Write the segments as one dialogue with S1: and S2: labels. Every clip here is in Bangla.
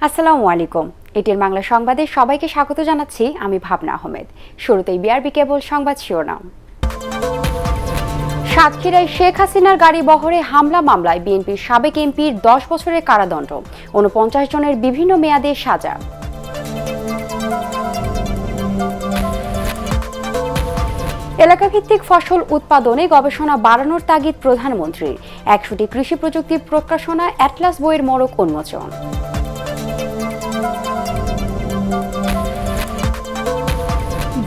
S1: আসসালামু আলাইকুম। এটির বাংলা সংবাদে সবাইকে স্বাগত জানাচ্ছি আমি ভাবনা আহমেদ। শুরুতেই বিআরবি কেবল সংবাদ শিরোনাম। সাতক্ষীরায় শেখ হাসিনার গাড়ি বহরে হামলা মামলায় বিএনপির সাবেক এমপির 10 বছরের কারাদণ্ড, 49 জনের বিভিন্ন মেয়াদে সাজা। এলাকাভিত্তিক ফসল উৎপাদনে গবেষণা বাড়ানোর তাগিদ প্রধানমন্ত্রীর। 100টি কৃষি প্রযুক্তি প্রকাশনা অ্যাটলাস বইয়ের মোড়ক উন্মোচন।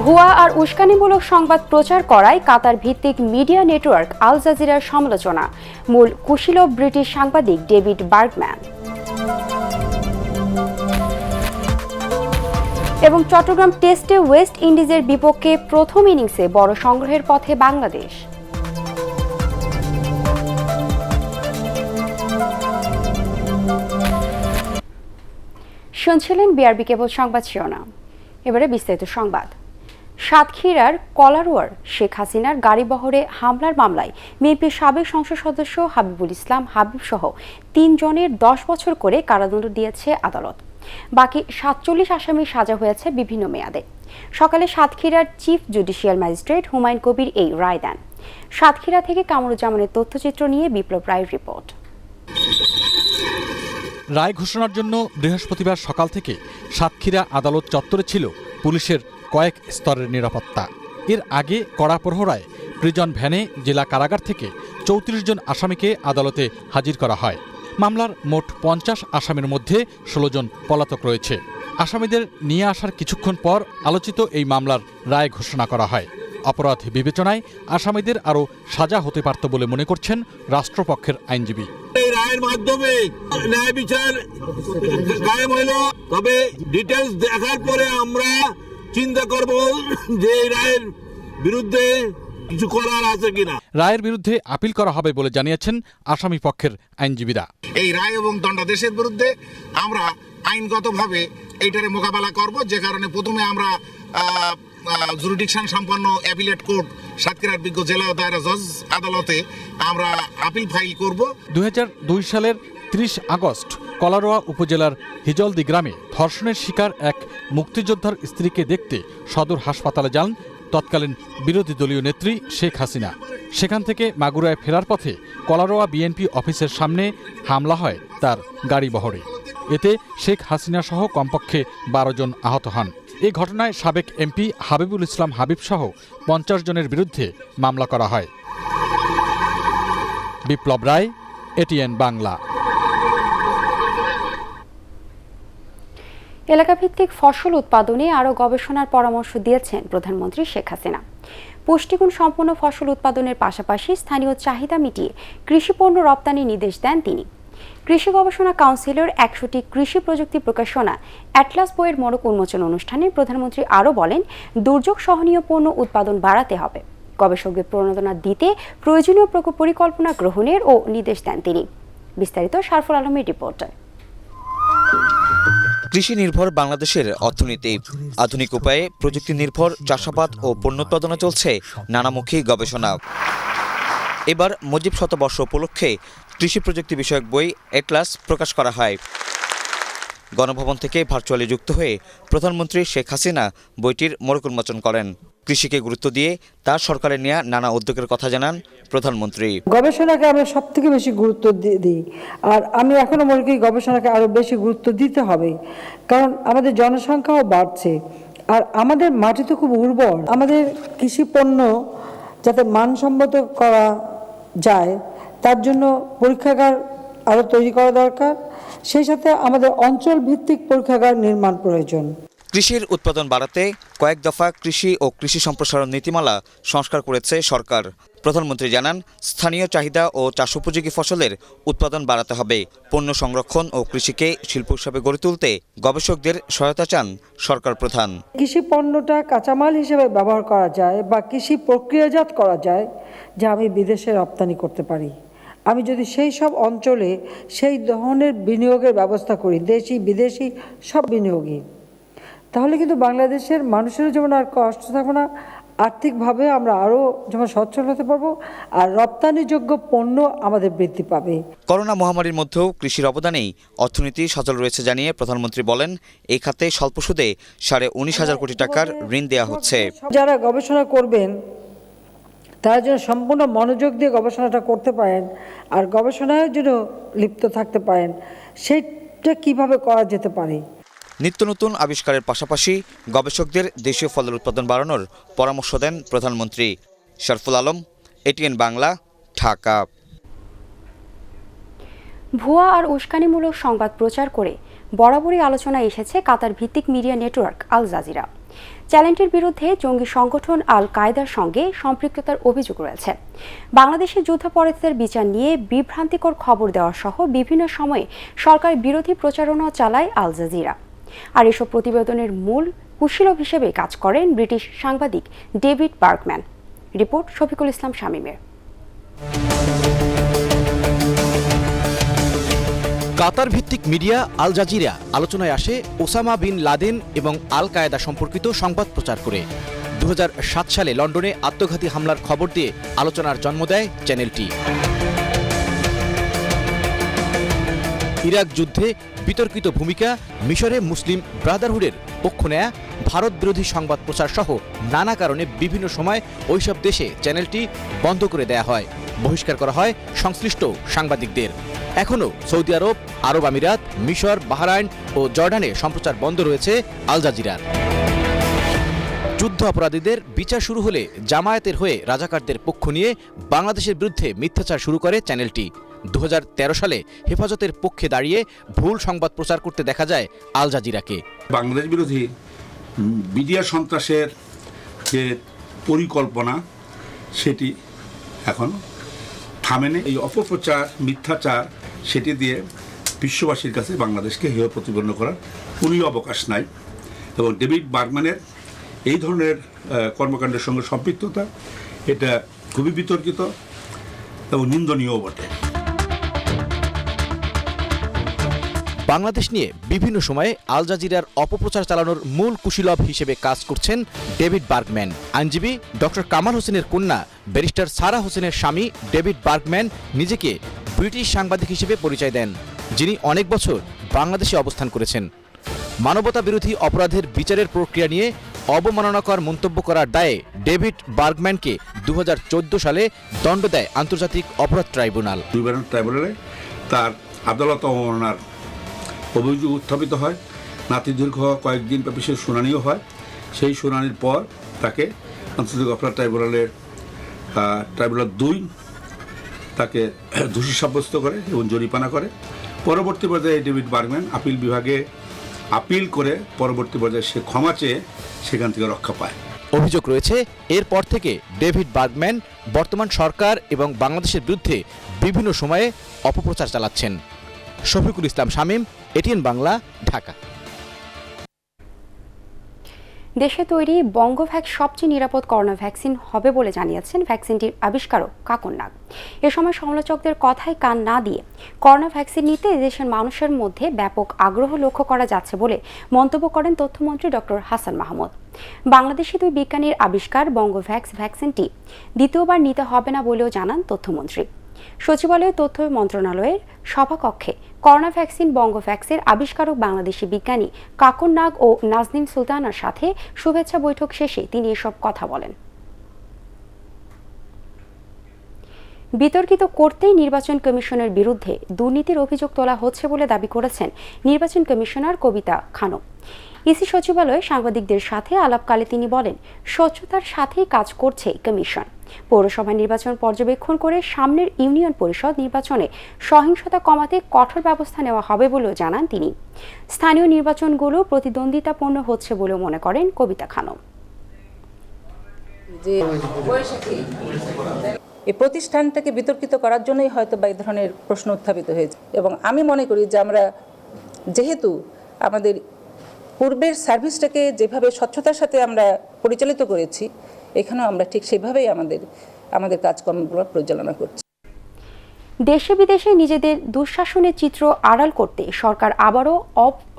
S1: ভুয়া আর উস্কানিমূলক সংবাদ প্রচার করায় কাতার ভিত্তিক মিডিয়া নেটওয়ার্ক আল জাজিরার সমালোচনা। মূল কুশীলব ব্রিটিশ সাংবাদিক ডেভিড বার্গম্যান। এবং চট্টগ্রাম টেস্টে ওয়েস্ট ইন্ডিজের বিপক্ষে প্রথম ইনিংসে বড় সংগ্রহের পথে বাংলাদেশ। শুনছিলেন বিআরবি কেবল সংবাদ শিরোনাম। এবারে বিস্তারিত সংবাদ। সাতক্ষীরার কলারোয়ার শেখ হাসিনার গাড়িবহরে হামলার মামলায় বিএনপির সাবেক সংসদ সদস্য হাবিবুল ইসলাম হাবিব সহ 3 জনের 10 বছর করে কারাদণ্ড দিয়েছে আদালত। বাকি 47 আসামির সাজা হয়েছে বিভিন্ন মেয়াদে। সকালে সাতক্ষীরার chief judicial magistrate Humayun Kabir এই রায় দেন। সাতক্ষীরা থেকে কামরুজ্জামানের তথ্যচিত্র নিয়ে বিপ্লব রায়ের রিপোর্ট।
S2: রায় ঘোষণার জন্য বৃহস্পতিবার সকাল থেকে সাতক্ষীরা আদালত চত্বরে ছিল পুলিশের কয়েক স্তরের নিরাপত্তা। এর আগে কড়া প্রহরায় প্রিজন ভ্যানে জেলা কারাগার থেকে 34 জন আসামিকে আদালতে হাজির করা হয়। মামলার মোট 50 আসামির মধ্যে 16 জন পলাতক রয়েছে। আসামিদের নিয়ে আসার কিছুক্ষণ পর আলোচিত এই মামলার রায় ঘোষণা করা হয়। অপরাধ বিবেচনায় আসামিদের আরও সাজা হতে পারত বলে মনে করছেন রাষ্ট্রপক্ষের আইনজীবী।
S3: এই রায়ের মাধ্যমে ন্যায় বিচার কায়েম হইল, তবে ডিটেইলস দেখার পরে আমরা চিন্তা করব যে এই রায়ের বিরুদ্ধে কিছু করার আছে কিনা।
S2: রায়ের বিরুদ্ধে আপিল করা হবে বলে জানিয়েছেন আসামি পক্ষের আইনজীবীরা।
S4: এই রায় এবং দণ্ডাদেশের বিরুদ্ধে আমরা আইনগতভাবে এইটারে মোকাবেলা করব, যে কারণে প্রথমে আমরা জুরিডিকশন সম্পন্ন অ্যাপিলেট কোর্ট সাতক্ষীরার বিজ্ঞ জেলা ও দায়রা জজ আদালতে আমরা আপিল ফাইল করব।
S2: 2002 সালের 30 আগস্ট কলারোয়া উপজেলার হিজলদি গ্রামে ধর্ষণের শিকার এক মুক্তিযোদ্ধার স্ত্রীকে দেখতে সদর হাসপাতালে যান তৎকালীন বিরোধী দলীয় নেত্রী শেখ হাসিনা। সেখান থেকে মাগুরায় ফেরার পথে কলারোয়া বিএনপি অফিসের সামনে হামলা হয় তার গাড়িবহরে। এতে শেখ হাসিনা সহ কমপক্ষে 12 জন আহত হন। এই ঘটনায় সাবেক এমপি হাবিবুল ইসলাম হাবিব সহ 50 জনের বিরুদ্ধে মামলা করা হয়। বিপ্লব রায়, এটিএন বাংলা।
S1: এলাকাভিত্তিক ফসল উৎপাদনে আরও গবেষণার পরামর্শ দিয়েছেন প্রধানমন্ত্রী শেখ হাসিনা। পুষ্টিগুণ সম্পন্ন ফসল উৎপাদনের পাশাপাশি স্থানীয় চাহিদা মিটিয়ে কৃষি পণ্য রপ্তানির নির্দেশ দেন তিনি। কৃষি গবেষণা কাউন্সিলের 100টি কৃষি প্রযুক্তি প্রকাশনা অ্যাটলাস বইয়ের মোড়ক উন্মোচন অনুষ্ঠানে প্রধানমন্ত্রী আরও বলেন, দুর্যোগ সহনীয় পণ্য উৎপাদন বাড়াতে হবে। গবেষকদের প্রণোদনা দিতে প্রয়োজনীয় পরিকল্পনা গ্রহণের ও নির্দেশ দেন তিনি। বিস্তারিত শারফুল আলমের রিপোর্টে।
S5: কৃষি নির্ভর বাংলাদেশের অর্থনীতি। আধুনিক উপায়ে প্রযুক্তি নির্ভর চাষাবাদ ও পণ্য উৎপাদনে চলছে নানামুখী গবেষণা। এবার মুজিব শতবর্ষ উপলক্ষে কৃষি প্রযুক্তি বিষয়ক বই অ্যাটলাস প্রকাশ করা হয়। গণভবন থেকে ভার্চুয়ালি যুক্ত হয়ে প্রধানমন্ত্রী শেখ হাসিনা বইটির মোড়ক উন্মোচন করেন। কৃষিকে গুরুত্ব দিয়ে তার সরকারের নেওয়া নানা উদ্যোগের কথা জানান প্রধানমন্ত্রী।
S6: গবেষণাকে আমরা সব থেকে বেশি গুরুত্ব দিই, আর আমি এখনো মনে করি গবেষণাকে আরো বেশি গুরুত্ব দিতে হবে, কারণ আমাদের জনসংখ্যাও বাড়ছে আর আমাদের মাটি তো খুব উর্বর। আমাদের কৃষি পণ্য যাতে মানসম্মত করা যায় তার জন্য পরীক্ষাগার আরো তৈরি করা দরকার। সেই সাথে আমাদের অঞ্চল ভিত্তিক পরীক্ষাগার নির্মাণ প্রয়োজন।
S5: কৃষির উৎপাদন বাড়াতে কয়েক দফা কৃষি ও কৃষি সম্প্রসারণ নীতিমালা সংস্কার করেছে সরকার। প্রধানমন্ত্রী জানান, স্থানীয় চাহিদা ও চাষোপযোগী ফসলের উৎপাদন বাড়াতে হবে। পণ্য সংরক্ষণ ও কৃষিকে শিল্প হিসাবে গড়ে তুলতে গবেষকদের সহায়তা চান সরকার প্রধান।
S6: কৃষি পণ্যটা কাঁচামাল হিসেবে ব্যবহার করা যায় বা কৃষি প্রক্রিয়াজাত করা যায়, যা আমি বিদেশে রপ্তানি করতে পারি। আমি যদি সেই সব অঞ্চলে সেই ধরনের বিনিয়োগের ব্যবস্থা করি, দেশি বিদেশি সব বিনিয়োগই, তাহলে কিন্তু বাংলাদেশের মানুষেরও যেমন আর কষ্ট থাকবে না, আর্থিকভাবে আমরা আরও যেমন সচ্ছল হতে পারবো, আর রপ্তানিযোগ্য পণ্য আমাদের বৃদ্ধি পাবে।
S5: করোনা মহামারীর মধ্যেও কৃষির অবদানেই অর্থনীতি সচল রয়েছে জানিয়ে প্রধানমন্ত্রী বলেন, এই খাতে স্বল্প সুদে 19,500 কোটি টাকার ঋণ দেওয়া হচ্ছে।
S6: যারা গবেষণা করবেন তারা যেন সম্পূর্ণ মনোযোগ দিয়ে গবেষণাটা করতে পারেন, আর গবেষণায় যেন লিপ্ত থাকতে পারেন, সেটা কিভাবে করা যেতে পারে।
S5: নিত্য নতুন আবিষ্কারের পাশাপাশি গবেষকদের দেশীয় ফলের উৎপাদন বাড়ানোর পরামর্শ দেন প্রধানমন্ত্রী। শরফুল আলম, এটিএন বাংলা, ঢাকা।
S1: ভুয়া আর উস্কানিমূলক সংবাদ প্রচার করে বরাবরই আলোচনায় এসেছে কাতার ভিত্তিক মিডিয়া নেটওয়ার্ক আল জাজিরা। চ্যানেলটির বিরুদ্ধে জঙ্গি সংগঠন আল কায়েদার সঙ্গে সম্পৃক্ততার অভিযোগ রয়েছে। বাংলাদেশের যুদ্ধাপরাধীদের বিচার নিয়ে বিভ্রান্তিকর খবর দেওয়া সহ বিভিন্ন সময়ে সরকার বিরোধী প্রচারণা চালায় আল জাজিরা। আর এসব প্রতিবেদনের মূল কুশীলব হিসেবে কাজ করেন ব্রিটিশ সাংবাদিক David Bergman. Report Shafiqul Islam শামীমের।
S7: কাতার ভিত্তিক মিডিয়া আল জাজিরা আলোচনায় আসে ওসামা বিন লাদেন এবং আল কায়েদা সম্পর্কিত সংবাদ প্রচার করে। 2007 সালে লন্ডনে আত্মঘাতী হামলার খবর দিয়ে আলোচনার জন্ম দেয় চ্যানেলটি। ইরাক যুদ্ধে বিতর্কিত ভূমিকা, মিশরে মুসলিম ব্রাদারহুডের পক্ষ নেয়া, ভারত বিরোধী সংবাদ প্রচার সহ নানা কারণে বিভিন্ন সময় ওইসব দেশে চ্যানেলটি বন্ধ করে দেয়া হয়, বহিষ্কার করা হয় সংশ্লিষ্ট সাংবাদিকদের। এখনও সৌদি আরব, আরব আমিরাত, মিশর, বাহরাইন ও জর্ডানে সম্প্রচার বন্ধ রয়েছে আল জাজিরার। যুদ্ধ অপরাধীদের বিচার শুরু হলে জামায়াতের হয়ে রাজাকারদের পক্ষ নিয়ে বাংলাদেশের বিরুদ্ধে মিথ্যাচার শুরু করে চ্যানেলটি। 2013 সালে হেফাজতের পক্ষে দাঁড়িয়ে ভুল সংবাদ প্রচার করতে দেখা যায় আল জাজিরাকে।
S8: বাংলাদেশ বিরোধী মিডিয়া সন্ত্রাসের যে পরিকল্পনা সেটি এখন থামেনি। এই অপপ্রচার, মিথ্যাচার সেটি দিয়ে বিশ্ববাসীর কাছে বাংলাদেশকে হেয় প্রতিপন্ন করার কোনোই অবকাশ নাই। এবং ডেভিড বার্গম্যানের এই ধরনের কর্মকাণ্ডের সঙ্গে সম্পৃক্ততা এটা খুবই বিতর্কিত এবং নিন্দনীয় বটে।
S7: বাংলাদেশ নিয়ে বিভিন্ন সময়ে আল জাজিরার অপপ্রচার চালানোর মূল কুশীলব হিসেবে কাজ করছেন ডেভিড বার্গম্যান। আইনজীবী ডক্টর কামাল হোসেনের কন্যা ব্যারিস্টার সারা হোসেনের স্বামী ডেভিড বার্গম্যান নিজেকে ব্রিটিশ সাংবাদিক হিসেবে পরিচয় দেন, যিনি অনেক বছর বাংলাদেশে অবস্থান করেছেন। মানবতা বিরোধী অপরাধের বিচারের প্রক্রিয়া নিয়ে অবমাননাকর মন্তব্য করার দায়ে ডেভিড বার্গম্যানকে 2014 সালে দণ্ড দেয় আন্তর্জাতিক অপরাধ ট্রাইব্যুনাল।
S8: ট্রাইব্যুনালে তার আদালত অবমাননার অভিযোগ উত্থাপিত হয়। নাতিদীর্ঘ কয়েকদিন ব্যাপী সে শুনানিও হয়। সেই শুনানির পর তাকে আন্তর্জাতিক অপরাধ ট্রাইব্যুনাল 2 তাকে দোষী সাব্যস্ত করে এবং জরিমানা করে। পরবর্তী পর্যায়ে ডেভিড বার্গম্যান আপিল বিভাগে আপিল করে পরবর্তী পর্যায়ে সে ক্ষমা চেয়ে সেখান থেকে রক্ষা পায়।
S7: অভিযোগ রয়েছে এরপর থেকে ডেভিড বার্গম্যান বর্তমান সরকার এবং বাংলাদেশের বিরুদ্ধে বিভিন্ন সময়ে অপপ্রচার চালাচ্ছেন। শফিকুল ইসলাম শামীম, এটিএন বাংলা, ঢাকা।
S1: দেশে তৈরি বঙ্গভ্যাক্স সবচেয়ে নিরাপদ করোনা ভ্যাকসিন হবে বলে জানিয়েছেন ভ্যাকসিনটির আবিষ্কারক কাকন নাগ। এ সময় সমালোচকদের কথায় কান না দিয়ে করোনা ভ্যাকসিন নিতে দেশের মানুষের মধ্যে ব্যাপক আগ্রহ লক্ষ্য করা যাচ্ছে বলে মন্তব্য করেন তথ্যমন্ত্রী ডক্টর হাসান মাহমুদ। বাংলাদেশি 2 বিজ্ঞানীর আবিষ্কার বঙ্গভ্যাক্স ভ্যাকসিনটি দ্বিতীয়বার নিতে হবে না বলেও জানান তথ্যমন্ত্রী। সচিবালয়ের তথ্য মন্ত্রণালয়ের সভাকক্ষে করোনা ভ্যাকসিন বঙ্গভ্যাক্সের আবিষ্কারক বাংলাদেশি বিজ্ঞানী কাকন নাগ ও নাজনীন সুলতানার সাথে শুভেচ্ছা বৈঠক শেষে তিনি এসব কথা বলেন। বিতর্কিত করতেই নির্বাচন কমিশনের বিরুদ্ধে দুর্নীতির অভিযোগ তোলা হচ্ছে বলে দাবি করেছেন নির্বাচন কমিশনার কবিতা খানম। ইসি সচিবালয়ে সাংবাদিকদের সাথে আলাপকালে তিনি বলেন, স্বচ্ছতার সাথেই কাজ করছে কমিশন। পৌরসভা নির্বাচন পর্যবেক্ষণ করে সামনের ইউনিয়ন পরিষদ নির্বাচনে সহিংসতা কমাতে কঠোর ব্যবস্থা নেওয়া হবে বলেও জানান তিনি। স্থানীয় নির্বাচনগুলো প্রতিদ্বন্দ্বিতাপূর্ণ হচ্ছে বলেও মনে করেন কবিতা খানম।
S9: এই প্রতিষ্ঠানটাকে বিতর্কিত করার জন্যই হয়তো বা এই ধরনের প্রশ্ন উত্থাপিত হয়েছে। এবং আমি মনে করি যে আমরা যেহেতু আমাদের পূর্বের সার্ভিসটাকে যেভাবে স্বচ্ছতার সাথে আমরা পরিচালিত করেছি, এখানেও আমরা ঠিক সেভাবেই আমাদের কাজকর্মগুলো পরিচালনা করছি।
S1: দেশে বিদেশে নিজেদের দুঃশাসনের চিত্র আড়াল করতে সরকার আবারও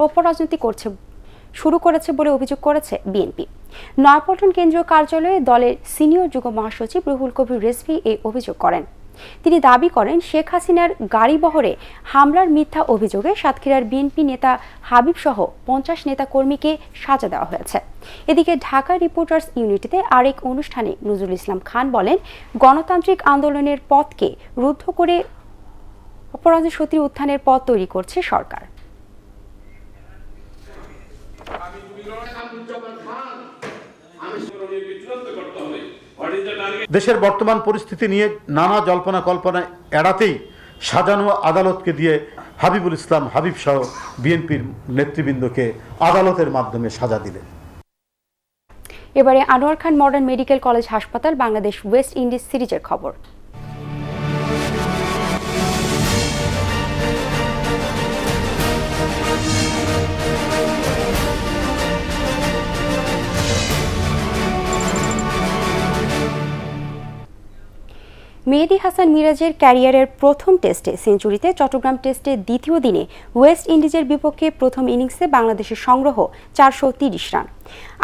S1: অপরাজনীতি শুরু করেছে বলে অভিযোগ করেছে বিএনপি। নয়াপল্টন কেন্দ্রীয় কার্যালয়ে দলের সিনিয়র যুগ্ম মহাসচিব রুহুল কবির রিজভী এই অভিযোগ করেন। তিনি দাবি করেন শেখ হাসিনার গাড়িবহরে হামলার মিথ্যা অভিযোগে সাতক্ষীরার বিএনপি নেতা হাবিব সহ 50 নেতাকর্মীকে সাজা দেওয়া হয়েছে। এদিকে ঢাকা রিপোর্টার্স ইউনিটিতে আরেক অনুষ্ঠানে নজরুল ইসলাম খান বলেন, গণতান্ত্রিক আন্দোলনের পথকে রুদ্ধ করে অপরাধ সত্যি উত্থানের পথ তৈরি করছে সরকার।
S10: দেশের বর্তমান পরিস্থিতি নিয়ে নানা জল্পনা কল্পনা এড়াতেই সাজানো আদালতকে দিয়ে হাবিবুল ইসলাম হাবিব সহ বিএনপির নেতৃবৃন্দকে আদালতের মাধ্যমে সাজা দিলেন।
S1: এবারে আনোয়ার খান মডার্ন মেডিকেল কলেজ হাসপাতাল বাংলাদেশ ওয়েস্ট ইন্ডিজ সিরিজের খবর। মেহেদী হাসান মিরাজের ক্যারিয়ারের প্রথম টেস্টে সেঞ্চুরিতে চট্টগ্রাম টেস্টের দ্বিতীয় দিনে ওয়েস্ট ইন্ডিজের বিপক্ষে প্রথম ইনিংসে বাংলাদেশের সংগ্রহ 430 রান।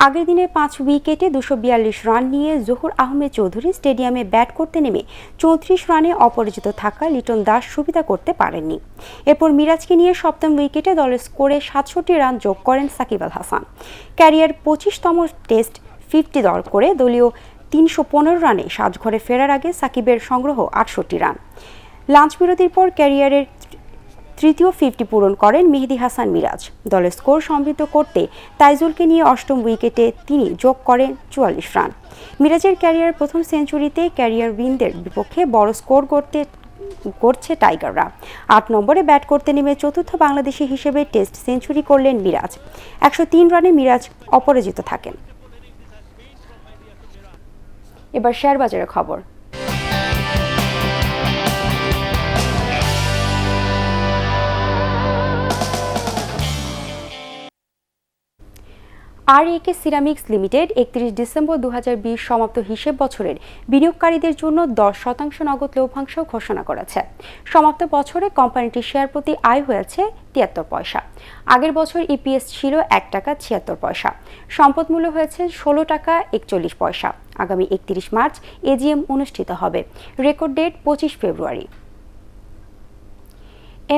S1: আগের দিনে 5 উইকেটে 242 রান নিয়ে জহুর আহমেদ চৌধুরী স্টেডিয়ামে ব্যাট করতে নেমে 34 রানে অপরাজিত থাকা লিটন দাস সুবিধা করতে পারেননি। এরপর মিরাজকে নিয়ে সপ্তম উইকেটে দলের স্কোরে 67 রান যোগ করেন সাকিব আল হাসান। ক্যারিয়ার 25তম টেস্ট 50 দল করে দলীয় 315 রানে সাজঘরে ফেরার আগে সাকিবের সংগ্রহ 68 রান। লাঞ্চ বিরতির পর ক্যারিয়ারের তৃতীয় 50 পূরণ করেন মেহেদী হাসান মিরাজ। দলের স্কোর সমৃদ্ধ করতে তাইজুলকে নিয়ে অষ্টম উইকেটে তিনি যোগ করেন 44 রান। মিরাজের ক্যারিয়ার প্রথম সেঞ্চুরিতে ক্যারিয়ার উইনদের বিপক্ষে বড় স্কোর করছে টাইগাররা। 8 নম্বরে ব্যাট করতে নেমে চতুর্থ বাংলাদেশি হিসেবে টেস্ট সেঞ্চুরি করলেন মিরাজ। 103 রানে মিরাজ অপরাজিত থাকেন। এবার শেয়ার বাজারের খবর। আর.এ.কে সিরামিক্স লিমিটেড 31 ডিসেম্বর 2020 সমাপ্ত হিসেব বছরের বিনিয়োগকারীদের জন্য 10% নগদ লভ্যাংশ ঘোষণা করেছে। সমাপ্ত বছরে কোম্পানিটির শেয়ার প্রতি আয় হয়েছে 73 পয়সা। আগের বছর ইপিএস ছিল 1 টাকা 76 পয়সা। সম্পদ মূল্য হয়েছে 16 টাকা 41 পয়সা। আগামী 31 মার্চ এজিএম অনুষ্ঠিত হবে। রেকর্ড ডেট 25 ফেব্রুয়ারি।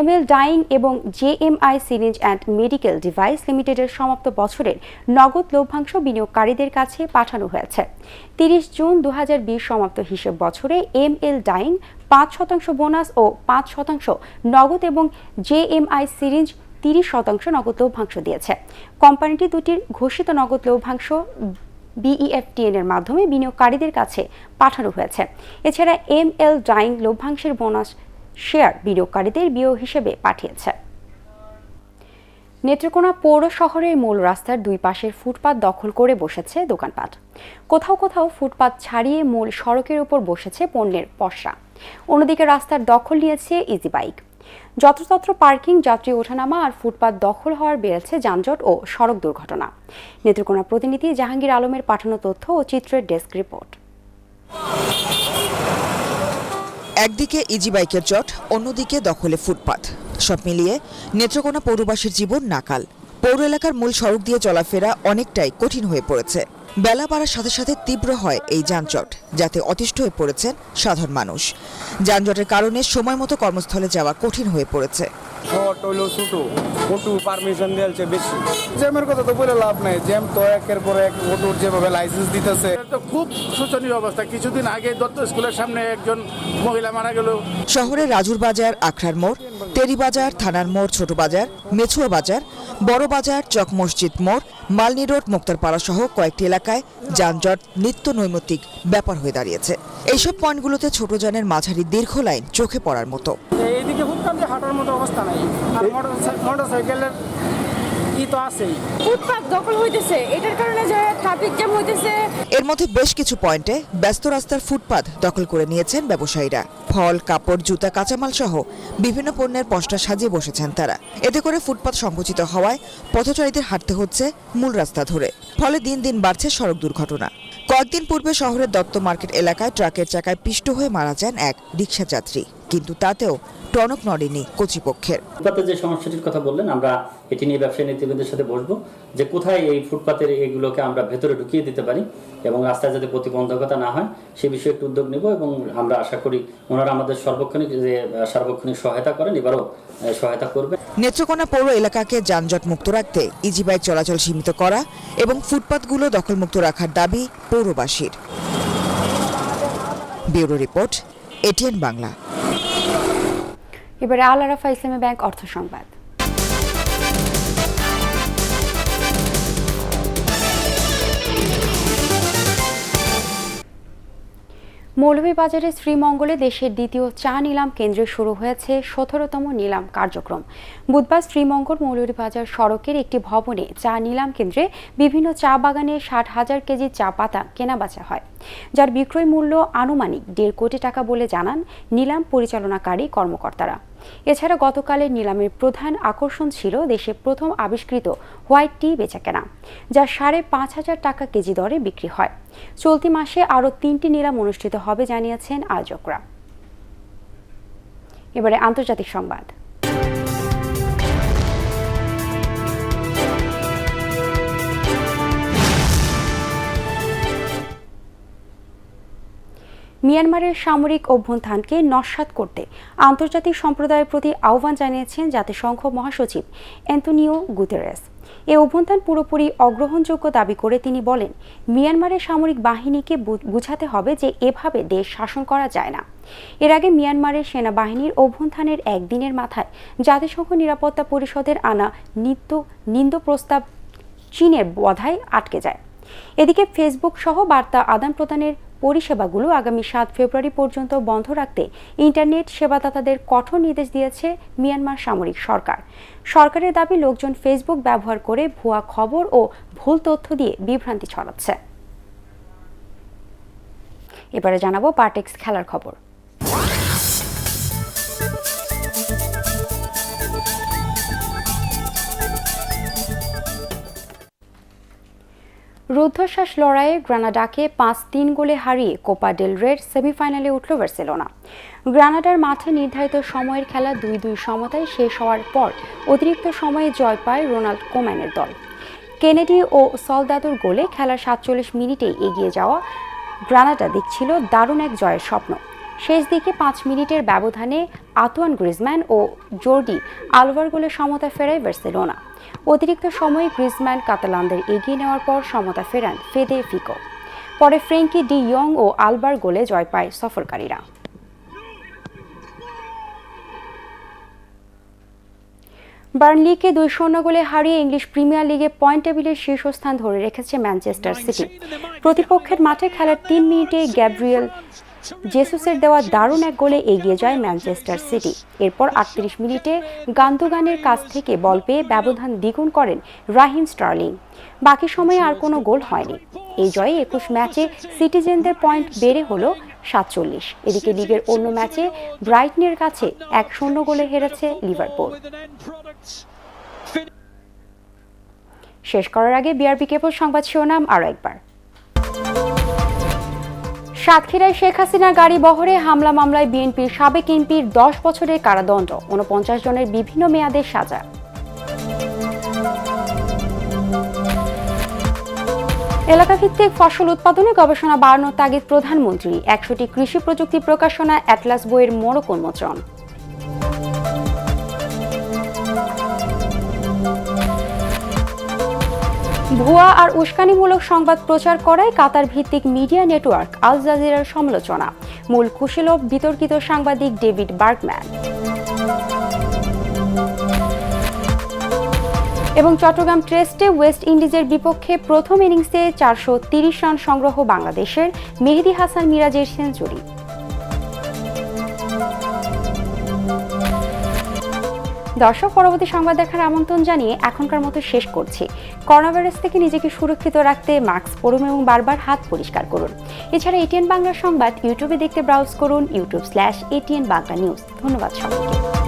S1: এমএল ডাইং এবং JMI syringe and medical device লিমিটেডের সমাপ্ত বছরের নগদ লভ্যাংশ বিনিয়োগকারীদের কাছে পাঠানো হয়েছে। 30 জুন 2020 সমাপ্ত হিসেব বছরে এমএল ডাইং 5% বোনাস ও 5% নগদ এবং জেএমআই সিরিঞ্জ 30% নগদ লভ্যাংশ দিয়েছে। কোম্পানিটি দুটির ঘোষিত নগদ লভ্যাংশ বিইএফটিএন এর মাধ্যমে বিনিয়োগকারীদের কাছে পাঠানো হয়েছে। এছাড়া এমএল ডাইং লভ্যাংশের বোনাস শেয়ার বিনিয়োগকারীদের বিও হিসেবে পাঠিয়েছে। নেত্রকোনা পৌর শহরের মূল রাস্তার দুই পাশের ফুটপাত দখল করে বসেছে দোকানপাট। কোথাও কোথাও ফুটপাত ছাড়িয়ে মূল সড়কের উপর বসেছে পণ্যের পসরা। অন্যদিকে রাস্তার দখল নিয়েছে ইজি বাইক। যত্রতত্র পার্কিং, যাত্রী ওঠানামা আর ফুটপাত দখল হওয়ার বেড়েছে যানজট ও সড়ক দুর্ঘটনা। নেত্রকোনা প্রতিনিধি জাহাঙ্গীর আলমের পাঠানো তথ্য ও চিত্রের ডেস্ক রিপোর্ট।
S11: একদিকে ইজি বাইকের জট, অন্যদিকে দখলে ফুটপাত। সব মিলিয়ে নেত্রকোনা পৌরবাসীর জীবন নাকাল। পৌর এলাকার মূল সড়ক দিয়ে চলাফেরা অনেকটাই কঠিন হয়ে পড়েছে। বেলা বাড়ার সাথে সাথে তীব্র হয় এই যানজট, যাতে অতিষ্ঠ হয়ে পড়েছেন সাধারণ মানুষ। যানজটের কারণে সময় মতো কর্মস্থলে যাওয়া কঠিন হয়ে পড়েছে।
S12: জ্যামের কথা তো বলে লাভ নাই, জ্যাম তো একের পর এক অটোর যেভাবে লাইসেন্স দিতেছে, তো খুব শোচনীয় অবস্থা। কিছুদিন আগে দত্ত স্কুলের সামনে একজন মহিলা মারা গেল।
S11: শহরের রাজুর বাজার, আখড়ার মোড়, টেরি বাজার, থানার মোড়, ছোট বাজার, মেছুয়া বাজার, বড় বাজার, চক মসজিদ মোড়, মালনী রোড, মুক্তারপাড়া সহ কয়েকটি এলাকায় যানজট নিত্য নৈমিত্তিক ব্যাপার হয়ে দাঁড়িয়েছে। এইসব পয়েন্টগুলোতে ছোট যানের মাঝারি দীর্ঘ লাইন চোখে পড়ার মতো।
S12: এইদিকে ফুটপাত হাঁটার মতো অবস্থা নাই, আর মোটরসাইকেলের তো আছেই।
S13: ফুটপাত দখল হইতেছে, এটার কারণে যে ট্রাফিক জ্যাম হইতেছে।
S11: এর মধ্যে বেশ কিছু পয়েন্টে ব্যস্ত রাস্তার ফুটপাত দখল করে নিয়েছেন ব্যবসায়ীরা। ফল, কাপড়, জুতা, কাঁচামাল সহ বিভিন্ন পণ্যের পসরা সাজিয়ে বসেছেন তারা। এতে করে ফুটপাত সংকুচিত হওয়ায় পথচারীদের হাঁটতে হচ্ছে মূল রাস্তা ধরে। ফলে দিন দিন বাড়ছে সড়ক দুর্ঘটনা। কয়েকদিন পূর্বে শহরের দত্ত মার্কেট এলাকায় ট্রাকের চাকায় পিষ্ট হয়ে মারা যান এক রিকশা যাত্রী। কিন্তু তাতেও টনক নড়েনি কর্তৃপক্ষের।
S14: ফুটপাতের যে সমস্যাটির কথা বললেন, আমরা এটি নিয়ে ব্যবসায়ী নেতৃবৃন্দের সাথে বসবো যে কোথায় এই ফুটপাতের এগুলোকে আমরা ভেতরে ঢুকিয়ে দিতে পারি এবং রাস্তায় যাতে প্রতিবন্ধকতা না হয় সে বিষয়ে একটু উদ্যোগ নেব এবং আমরা আশা করি ওনারা আমাদের সার্বক্ষণিক সহায়তা করেন, এবারও সহায়তা করবে।
S11: নেত্রকোনা পৌর এলাকাকে যানজট মুক্ত রাখতে ইজি বাইক চলাচল সীমিত করা এবং ফুটপাতগুলো দখলমুক্ত রাখার দাবি পৌরবাসীর। Bureau report, ATN Bangla.
S1: এবারে আল আরাফা ইসলামী ব্যাংক অর্থ সংবাদ। মৌলভীবাজারে শ্রীমঙ্গলে দেশের দ্বিতীয় চা নিলাম কেন্দ্রে শুরু হয়েছে 17তম নিলাম কার্যক্রম। বুধবার শ্রীমঙ্গল মৌলভীবাজার সড়কের একটি ভবনে চা নিলাম কেন্দ্রে বিভিন্ন চা বাগানে 60,000 কেজি চা পাতা কেনাবেচা হয়, যার বিক্রয় মূল্য আনুমানিক 1.5 কোটি টাকা বলে জানান নিলাম পরিচালনাকারী কর্মকর্তারা। এছাড়া গতকালের নিলামের প্রধান আকর্ষণ ছিল দেশে প্রথম আবিষ্কৃত হোয়াইট টি বেচাকেনা, যা 5,500 টাকা কেজি দরে বিক্রি হয়। চলতি মাসে আরও 3টি নিলাম অনুষ্ঠিত হবে জানিয়েছেন আয়োজকরা। এবারে আন্তর্জাতিক সংবাদ। মিয়ানমারের সামরিক অভ্যুত্থানকে নস্যাৎ করতে আন্তর্জাতিক সম্প্রদায়ের প্রতি আহ্বান জানিয়েছেন জাতিসংঘ মহাসচিব অ্যান্তোনিও গুতেরেস। এই অভ্যুত্থান পুরোপুরি অগ্রহণযোগ্য দাবি করে তিনি বলেন, মিয়ানমারের সামরিক বাহিনীকে বুঝাতে হবে যে এভাবে দেশ শাসন করা যায় না। এর আগে মিয়ানমারের সেনাবাহিনীর অভ্যুত্থানের একদিনের মাথায় জাতিসংঘ নিরাপত্তা পরিষদের আনা নিন্দ প্রস্তাব চীনের বাধায় আটকে যায়। এদিকে ফেসবুক সহ বার্তা আদান প্রদানের পরিষেবাগুলো আগামী 7 ফেব্রুয়ারি পর্যন্ত বন্ধ রাখতে ইন্টারনেট সেবাদাতাদের কঠোর নির্দেশ দিয়েছে মিয়ানমার সামরিক সরকার। সরকারের দাবি, লোকজন ফেসবুক ব্যবহার করে ভুয়া খবর ও ভুল তথ্য দিয়ে বিভ্রান্তি ছড়াচ্ছে। এবারে জানাবো পার্টেক্স খেলার খবর। রুদ্ধশ্বাস লড়াইয়ে গ্রানাডাকে 5-3 গোলে হারিয়ে কোপা ডেল রের সেমিফাইনালে উঠল বার্সেলোনা। গ্রানাডার মাঠে নির্ধারিত সময়ের খেলা 2-2 সমতায় শেষ হওয়ার পর অতিরিক্ত সময়ে জয় পায় রোনাল্ড কোম্যানের দল। কেনেডি ও সলদাদোর গোলে খেলার 47 মিনিটে এগিয়ে যাওয়া গ্রানাডা দেখছিল দারুণ এক জয়ের স্বপ্ন। শেষ দিকে 5 মিনিটের ব্যবধানে আতোয়ান গ্রিজম্যান ও জর্ডি আলভার গোলে সমতা ফেরায় বার্সেলোনা। অতিরিক্ত সময়ে গ্রিজম্যান কাতালানদের এগিয়ে নেওয়ার পর সমতা ফেরান ফেদে ফিকো। পরে ফ্রেঙ্কি ডি ইয়ং ও আলবার গোলে জয় পায় সফরকারীরা। বার্নলিকে 2-0 গোলে হারিয়ে ইংলিশ প্রিমিয়ার লিগে পয়েন্ট টেবিলের শীর্ষস্থান ধরে রেখেছে ম্যানচেস্টার সিটি। প্রতিপক্ষের মাঠে খেলার 3 মিনিটে গ্যাব্রিয়েল জেসুসের দেওয়া দারুণ এক গোলে এগিয়ে যায় ম্যানচেস্টার সিটি। এরপর 38 মিনিটে গান্দোগানের কাছ থেকে বল পেয়ে ব্যবধান দ্বিগুণ করেন রাহিম স্টার্লিং। বাকি সময়ে আর কোনো গোল হয়নি। এই জয়ে 21 ম্যাচে সিটিজেনদের পয়েন্ট বেড়ে হলো 47। এদিকে লিগের অন্য ম্যাচে ব্রাইটনের কাছে 1-0 গোলে হেরেছে লিভারপুল। শেষ করার আগে বিআরবি কেবল সংবাদ শিরোনাম আরও একবার। সাতক্ষীরায় শেখ হাসিনা গাড়ি বহরে হামলা মামলায় বিএনপির সাবেক এমপির 10 বছরের কারাদণ্ড, 49 জনের বিভিন্ন মেয়াদের সাজা। এলাকাভিত্তিক ফসল উৎপাদনে গবেষণা বাড়ানোর তাগিদ প্রধানমন্ত্রী। 100টি কৃষি প্রযুক্তি প্রকাশনা অ্যাটলাস বইয়ের মোড়ক উন্মোচন। ভুয়া আর উস্কানিমূলক সংবাদ প্রচার করায় কাতার ভিত্তিক মিডিয়া নেটওয়ার্ক আল জাজিরার সমালোচনা। মূল কুশীলব বিতর্কিত সাংবাদিক ডেভিড বার্গম্যান। এবং চট্টগ্রাম টেস্টে ওয়েস্ট ইন্ডিজের বিপক্ষে প্রথম ইনিংসে 430 রান সংগ্রহ বাংলাদেশের, মেহেদী হাসান মিরাজের সেঞ্চুরি। দর্শক, পরবর্তী সংবাদ দেখার আমন্ত্রণ জানিয়ে এখনকার মতো শেষ করছি। করোনা ভাইরাস থেকে নিজেকে সুরক্ষিত রাখতে মাস্ক পরুন এবং বারবার হাত পরিষ্কার করুন। এছাড়া এটিএন বাংলা সংবাদ ইউটিউবে দেখতে ব্রাউজ করুন youtube/ATN বাংলা নিউজ। ধন্যবাদ সবাইকে।